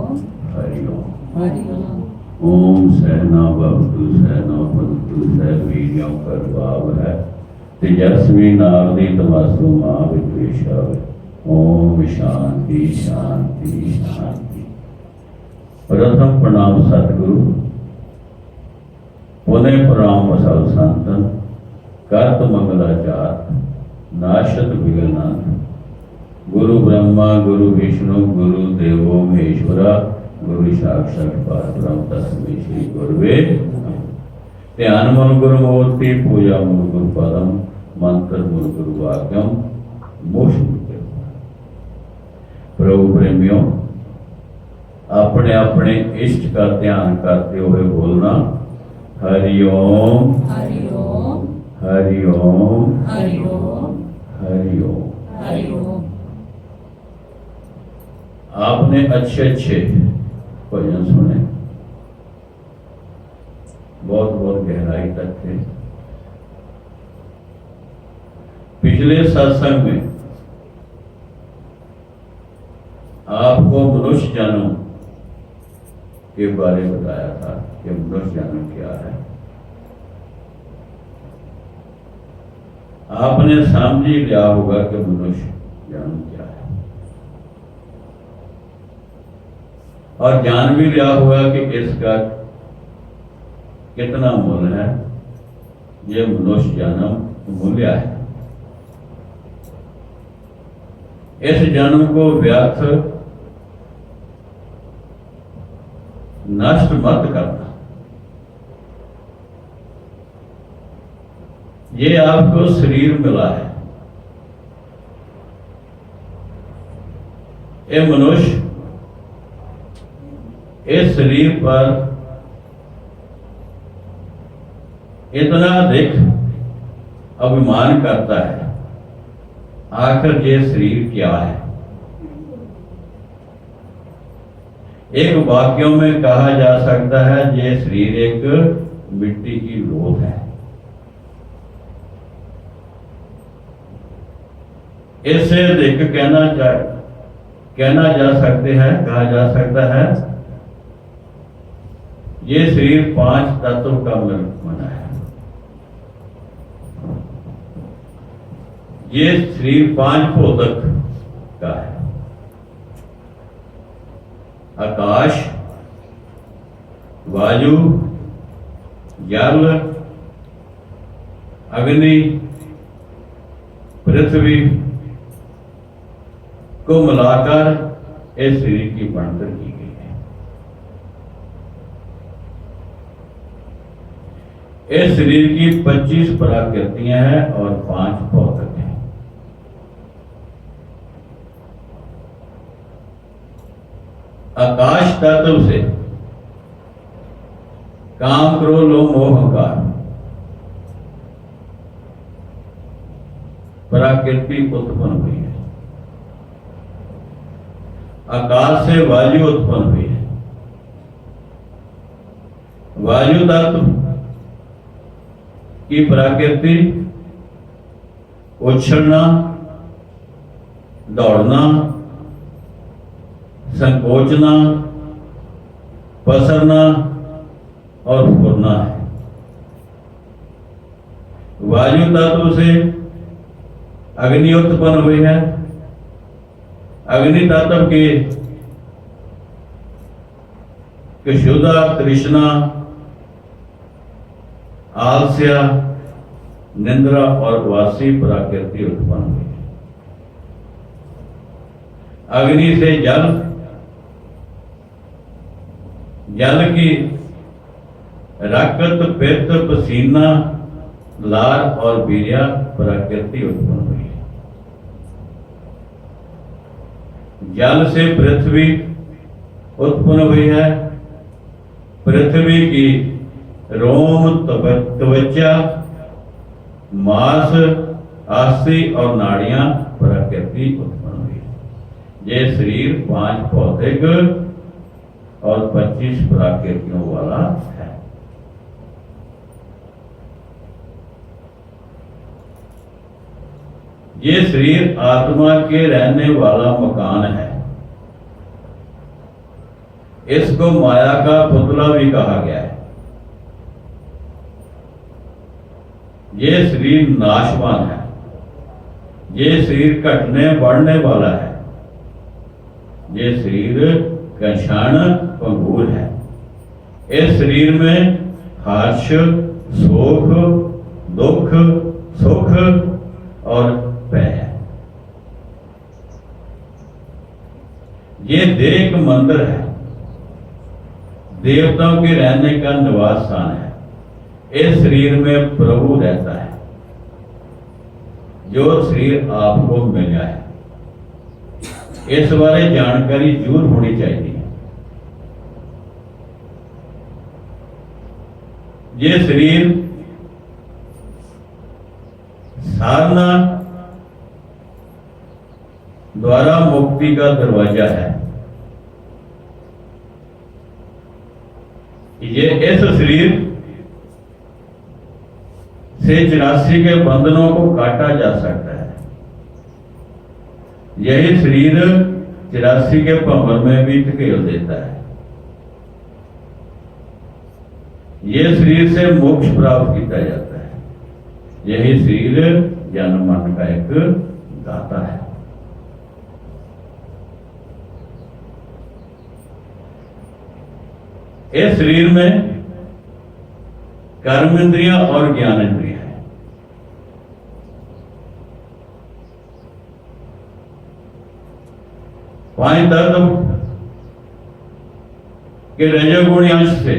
हरि ओम। हरि ओम। ओम सहना भवतु सहना भवतु सहवीर्यं करवावहै तेजस्वी नारदी तमस्तु मा विद्विषावहै। ओम शांति शांति शांति। प्रथम प्रणाम सतगुरु, पुनः प्रणाम वसल संतन, करत मंगलाचार नाशत विघ्नांत। गुरु ब्रह्मा गुरु विष्णु गुरु देवो महेश्वरा, गुरु साक्षात परब्रह्म तस्मै श्री गुरुवे नमः। ध्यान मन गुरु मूर्ति, पूजा मन गुरु पदम, मंत्र मन गुरु वाक्यम, मोक्ष मुक्ति। प्रभु प्रेमियों, अपने अपने इष्ट का ध्यान करते हुए बोलना हरि ओम हरि ओम। हरि ओम हरि ओम। हरि ओम। हरि ओम। आपने अच्छे अच्छे भजन सुने, बहुत बहुत गहराई तक थे। पिछले सत्संग में आपको मनुष्य जन्म के बारे में बताया था कि मनुष्य जन्म क्या है। आपने समझ ही लिया होगा कि मनुष्य जन्म क्या है, और जान भी लिया होगा कि इसका कितना मूल्य है। ये मनुष्य जन्म मूल्य है। इस जन्म को व्यर्थ नष्ट मत करना। ये आपको शरीर मिला है। ये मनुष्य इस शरीर पर इतना अधिक अभिमान करता है। आखिर ये शरीर क्या है? एक वाक्यों में कहा जा सकता है ये शरीर एक मिट्टी की लोथ है। इससे अधिक कहना जा सकते हैं, कहा जा सकता है ये शरीर 5 तत्व का बना है। ये शरीर 5 भौतिक का है। आकाश, वायु, जल, अग्नि, पृथ्वी को मिलाकर इस शरीर की बनतर की गई है। इस शरीर की 25 प्रकृतियां हैं और 5 भौतिक हैं। आकाश तत्व से काम, क्रोध, लोभ, मोह, अहंकार प्रकृति उत्पन्न हुई है। आकाश से वायु उत्पन्न हुई है। वायु तत्व की प्रकृति उछलना, दौड़ना, संकोचना, पसरना और फूलना है। वायु तत्व से अग्नि उत्पन्न हुई है। अग्नि तत्व की क्षुधा, तृष्णा, आलस्य, निंद्रा और वासी प्रकृति उत्पन्न हुई है। अग्नि से जल, जल की रक्त, पित्त, पसीना, लार और वीर्य प्रकृति उत्पन्न हुई है। जल से पृथ्वी उत्पन्न हुई है। पृथ्वी की रोम, त्वचा, मांस, अस्थि और नाड़ियां प्रकृति उत्पन्न हुई है। ये शरीर 5 भौतिक और 25 प्रकृतियों वाला है। ये शरीर आत्मा के रहने वाला मकान है। इसको माया का पुतला भी कहा गया है। ये शरीर नाशवान है, ये शरीर घटने बढ़ने वाला है, ये शरीर का क्षण भंगुर है। इस शरीर में हर्ष, शोक, दुख, सुख और भय है। ये देह एक मंदिर है, देवताओं के रहने का निवास स्थान है। इस शरीर में प्रभु रहता है। जो शरीर आपको मिला है, इस बारे जानकारी जरूर होनी चाहिए। ये शरीर साधना द्वारा मुक्ति का दरवाजा है। ये इस शरीर से 84 के बंधनों को काटा जा सकता है। यही शरीर 84 के भंवर में भी धकेल देता है। यह शरीर से मोक्ष प्राप्त किया जाता है। यही शरीर जन्म मरण का एक दाता है। इस शरीर में कर्म इंद्रियां और ज्ञान इंद्रियां हैं। पांच तत्व के रजोगुणी अंश से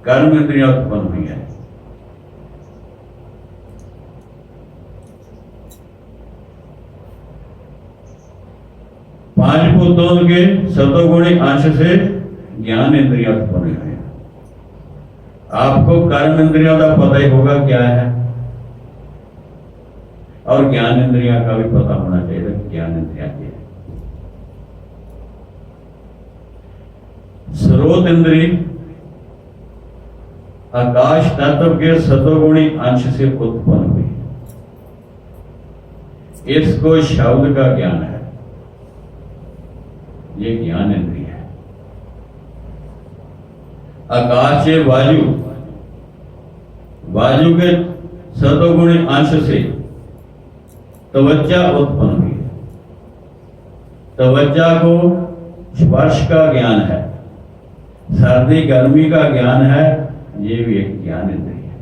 कर्म इंद्रियां उत्पन्न हुई है। पांच भूतों के सतोगुणी अंश से ज्ञान इंद्रियां उत्पन्न हुई है। आपको कर्म इंद्रियों का पता ही होगा क्या है, और ज्ञान इंद्रियां का भी पता होना चाहिए कि ज्ञान इंद्रियां क्या है। स्रोत इंद्रिय आकाश तत्व के सतोगुणी अंश से उत्पन्न हुई। इसको शब्द का ज्ञान है, ये ज्ञान इंद्रिय है। आकाश से वायु, वायु के सतोगुणी अंश से त्वचा उत्पन्न हुई। त्वचा को स्पर्श का ज्ञान है, सर्दी गर्मी का ज्ञान है, ये भी एक ज्ञान इंद्रिय है।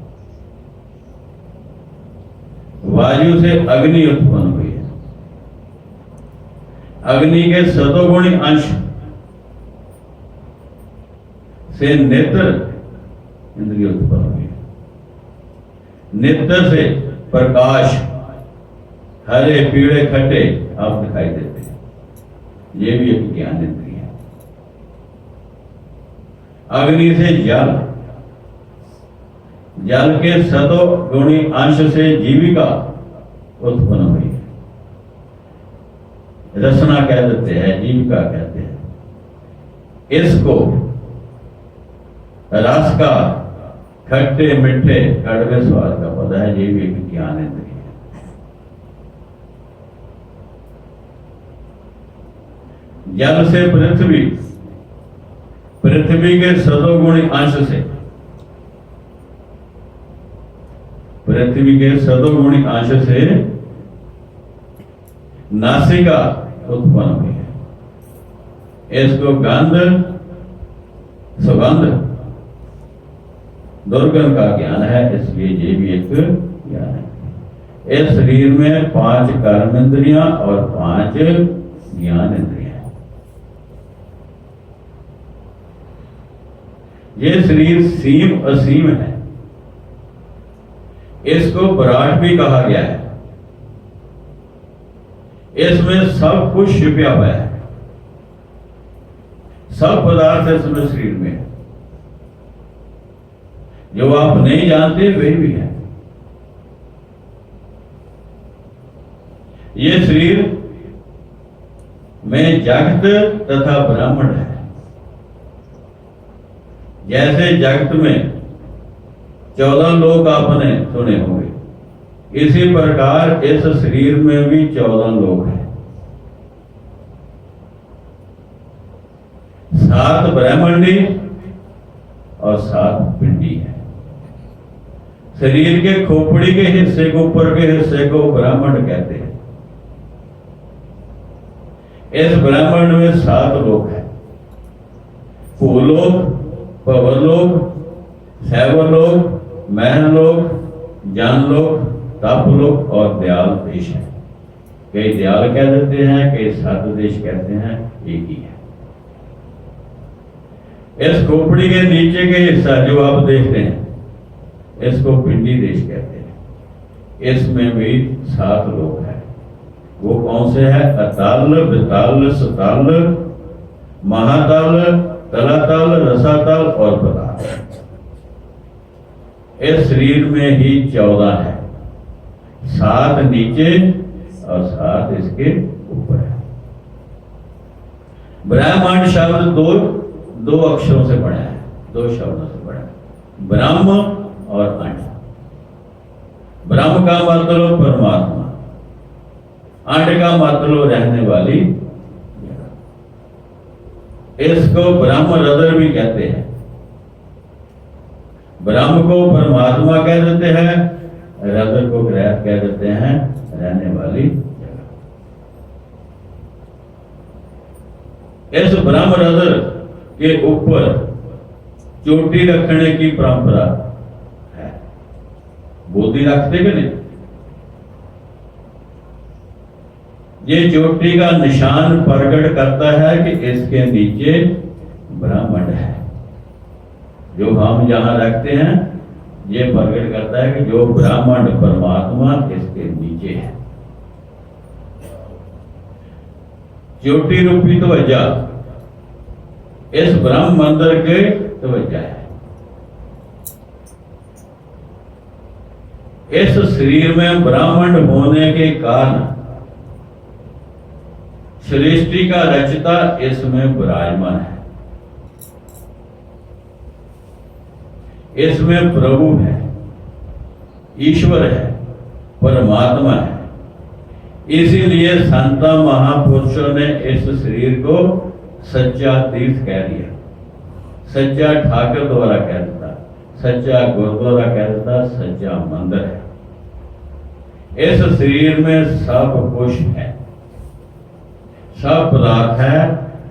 वायु से अग्नि उत्पन्न हुई है। अग्नि के सतोगुणी अंश से नेत्र इंद्रिय उत्पन्न हुई है। नेत्र से प्रकाश, हरे पीले खट्टे आप दिखाई देते हैं, ये भी एक ज्ञान इंद्रिय है। अग्नि से जल, जल के सतोगुणी अंश से जीविका उत्पन्न हुई है। रसना कह देते हैं, जीविका कहते हैं। इसको रस का खट्टे मीठे कड़वे स्वाद का पता है, ये भी एक ज्ञान इंद्रिय है। जल से पृथ्वी, पृथ्वी के सतोगुणी अंश से, पृथ्वी के सतोगुणी अंश से नासिका उत्पन्न हुई है। इसको गंध, सुगंध, दुर्गंध का ज्ञान है, इसलिए ये भी एक ज्ञान है। इस शरीर में 5 कर्म इंद्रियां और 5 ज्ञान इंद्रियां हैं। ये शरीर सीम असीम है। इसको विराट भी कहा गया है। इसमें सब कुछ छिपा हुआ है, सब पदार्थ इसमें शरीर में है। जो आप नहीं जानते वही भी है। ये शरीर में जगत तथा ब्राह्मण है। जैसे जगत में 14 लोक आपने सुने होंगे, इसी प्रकार इस शरीर में भी 14 लोक हैं। सात ब्रह्मंडी और सात पिंडी है। शरीर के खोपड़ी के हिस्से को, ऊपर के हिस्से को ब्रह्मांड कहते हैं। इस ब्रह्मांड में सात लोक है, भूलोक, पवलोक, शैवलोक, महलोक, जानलोक, तापलोक और दयाल देश है। कई दयाल कह देते हैं, कई सात देश कहते हैं, एक ही है। इस खोपड़ी के नीचे के हिस्सा जो आप देखते हैं, इसको पिंडी देश कहते हैं। इसमें भी सात लोक है। वो कौन से है? अताल, विताल, सताल, महाताल, तलाताल, रसाताल और पताल। इस शरीर में ही 14 है, 7 नीचे और 7 इसके ऊपर है। ब्रह्मांड शब्द दो अक्षरों से बना है, 2 शब्दों से बना है, ब्रह्म और अंड। ब्रह्म का मतलब परमात्मा, अंड का मतलब रहने वाली। इसको ब्रह्म हृदय भी कहते हैं। ब्रह्म को परमात्मा कह देते हैं, हृदय को कह देते हैं रहने वाली जगह। इस ब्रह्म हृदय के ऊपर चोटी रखने की परंपरा है। बोधी रखते कि नहीं? ये चोटी का निशान प्रकट करता है कि इसके नीचे ब्रह्मांड है। जो हम जहां रखते हैं, ये प्रकट करता है कि जो ब्रह्मांड परमात्मा इसके नीचे है। चोटी रूपी तवज्जा इस ब्रह्म मंदिर के तवज्जा है। इस शरीर में ब्रह्मांड होने के कारण सृष्टि का रचता इसमें विराजमान है। इसमें प्रभु है, ईश्वर है, परमात्मा है। इसीलिए संत महापुरुषों ने इस शरीर को सच्चा तीर्थ कह दिया, सच्चा ठाकर द्वारा कह देता, सच्चा गुरुद्वारा कह देता, सच्चा मंदिर है। इस शरीर में सब कुछ है, सब पदार्थ है।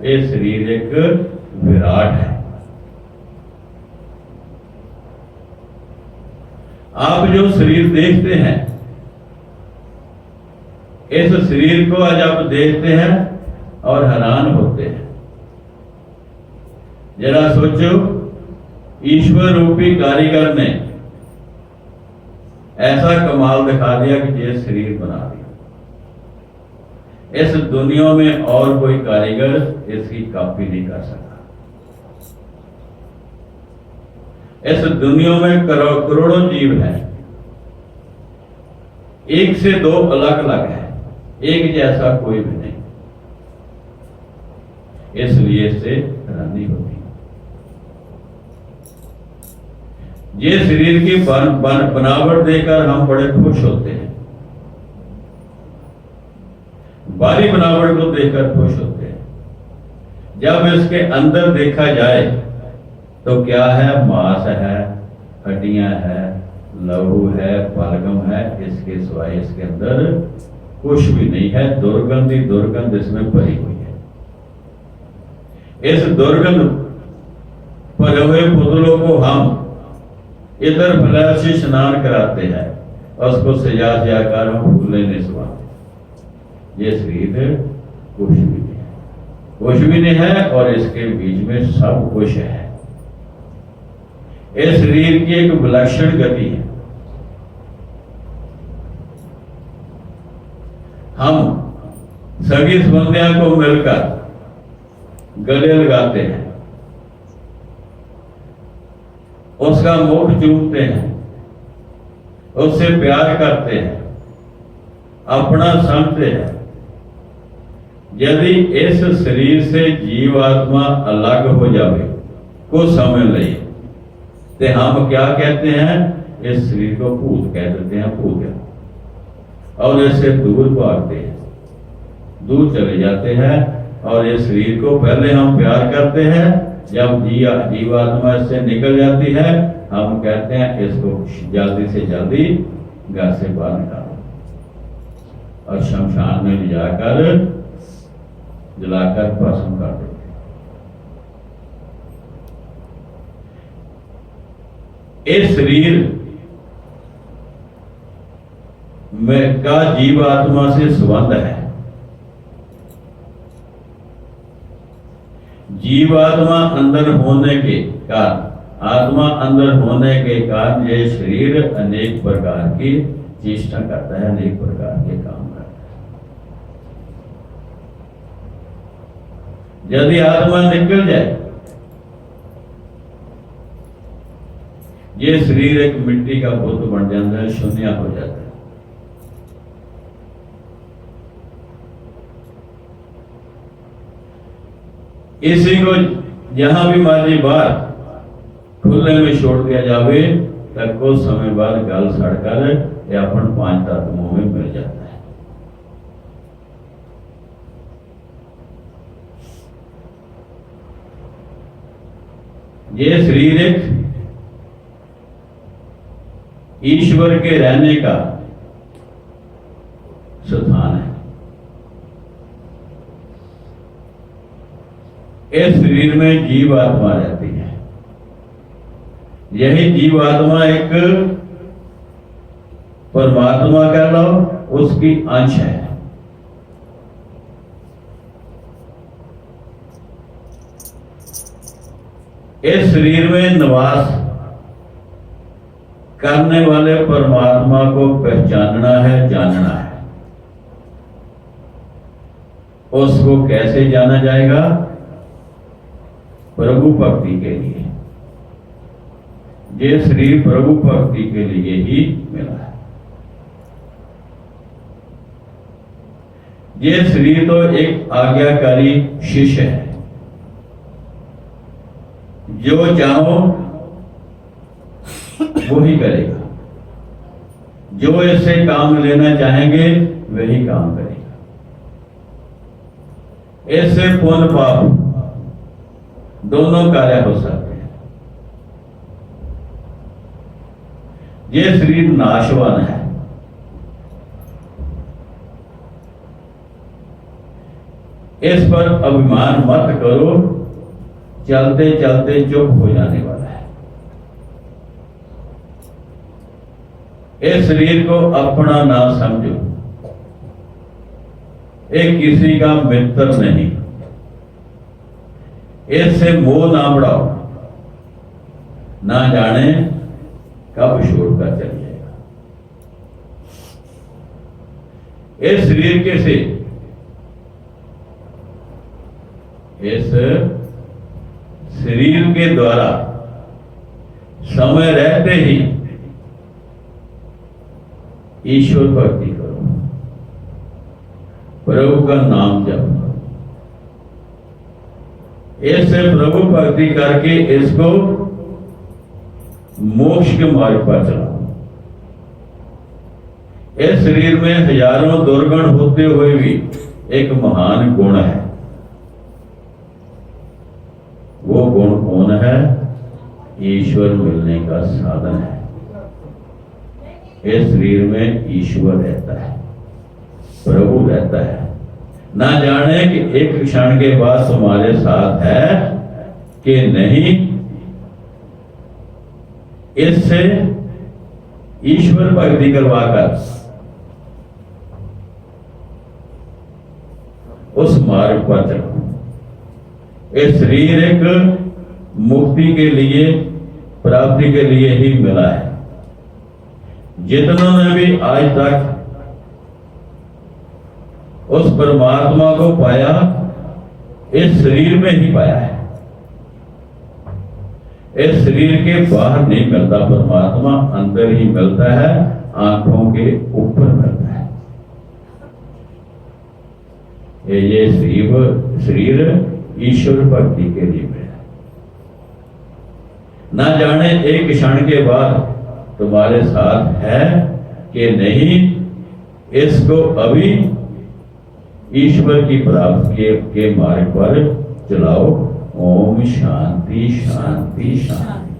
ये शरीर एक विराट है। आप जो शरीर देखते हैं, इस शरीर को आज आप देखते हैं और हैरान होते हैं। जरा सोचो, ईश्वर रूपी कारीगर ने ऐसा कमाल दिखा दिया कि ये शरीर बना दिया। इस दुनिया में और कोई कारीगर इसकी कॉपी नहीं कर सकता। इस दुनिया में करोड़ों जीव हैं, एक से 2 अलग अलग है, एक जैसा कोई भी नहीं। इसलिए इससे हैरानी होती है। ये शरीर की बनावट देखकर हम बड़े खुश होते हैं, बाहरी बनावट को देखकर खुश होते हैं। जब इसके अंदर देखा जाए तो क्या है? मांस है, हड्डियां है, लहू है, बलगम है। इसके सिवाय इसके अंदर कुछ भी नहीं है। दुर्गंध ही दुर्गंध इसमें भरी हुई है। इस दुर्गंध भरे हुए पुतलों को हम इधर फलैल से स्नान कराते हैं और उसको सजा कर हम फूले नहीं सुनाते। ये शरीर कुछ भी नहीं है, कुछ भी नहीं है और इसके बीच में सब कुछ है। इस शरीर की एक विलक्षण गति है। हम सगी संबंधियों को मिलकर गले लगाते हैं, उसका मुख चूमते हैं, उससे प्यार करते हैं, अपना समझते हैं। यदि इस शरीर से जीवात्मा अलग हो जाए कुछ समय ले, तो हम क्या कहते हैं? इस शरीर को भूत कह देते हैं, भूत। और इससे दूर भागते हैं, दूर चले जाते हैं और ये शरीर को पहले हम प्यार करते हैं, जब जीवात्मा इससे निकल जाती है हम कहते हैं इसको जल्दी से जल्दी घर से बाहर निकालो और शमशान में ले जाकर जलाकर भस्म कर दो। इस शरीर में का जीवात्मा से संबंध है। जीवात्मा अंदर होने के कारण, आत्मा अंदर होने के कारण ये शरीर अनेक प्रकार की चेष्टा करता है, अनेक प्रकार के काम करता है। यदि आत्मा निकल जाए, ये शरीर एक मिट्टी का बुत बन जाता है, शून्य हो जाता है। इसी को जहां भी माजी बार खुले में छोड़ दिया जावे तब कुछ समय बाद गल सड़कर या अपन 5 तत्वों में मिल जाता है। ये शरीर एक ईश्वर के रहने का स्थान है। इस शरीर में जीवात्मा रहती है। यही जीवात्मा एक परमात्मा कह लो, उसकी अंश है। इस शरीर में निवास करने वाले परमात्मा को पहचानना है, जानना है। उसको कैसे जाना जाएगा? प्रभु भक्ति के लिए। ये शरीर प्रभु भक्ति के लिए ही मिला है। ये शरीर तो एक आज्ञाकारी शिष्य है। जो चाहो वो ही करेगा, जो इससे काम लेना चाहेंगे वही काम करेगा। इससे पुण्य पाप दोनों कार्य हो सकते हैं। ये शरीर नाशवान है। इस पर अभिमान मत करो, चलते चलते चुप हो जाने वाला है। इस शरीर को अपना ना समझो, एक किसी का मित्र नहीं। इससे मोह ना बढ़ाओ, ना जाने कब छोड़कर चल जाएगा। इस शरीर के से इस शरीर के द्वारा समय रहते ही ईश्वर भक्ति करो, प्रभु का नाम जपो। इससे प्रभु भक्ति करके इसको मोक्ष के मार्ग पर चलाओ। इस शरीर में हजारों दुर्गुण होते हुए भी एक महान गुण है। वो गुण कौन है? ईश्वर मिलने का साधन है। इस शरीर में ईश्वर रहता है, प्रभु रहता है। ना जाने कि एक क्षण के बाद तुम्हारे साथ है कि नहीं। इससे ईश्वर भक्ति करवाकर उस मार्ग पर चलो। ये शरीर एक मुक्ति के लिए, प्राप्ति के लिए ही मिला है। जितनों ने भी आज तक उस परमात्मा को पाया, इस शरीर में ही पाया है। इस शरीर के बाहर नहीं मिलता परमात्मा, अंदर ही मिलता है, आंखों के ऊपर मिलता है। ये शरीर ईश्वर भक्ति के लिए मिला। ना जाने एक क्षण के बाद तुम्हारे साथ है कि नहीं। इसको अभी ईश्वर की प्राप्ति के मार्ग पर चलाओ। ओम शांति शांति शांति।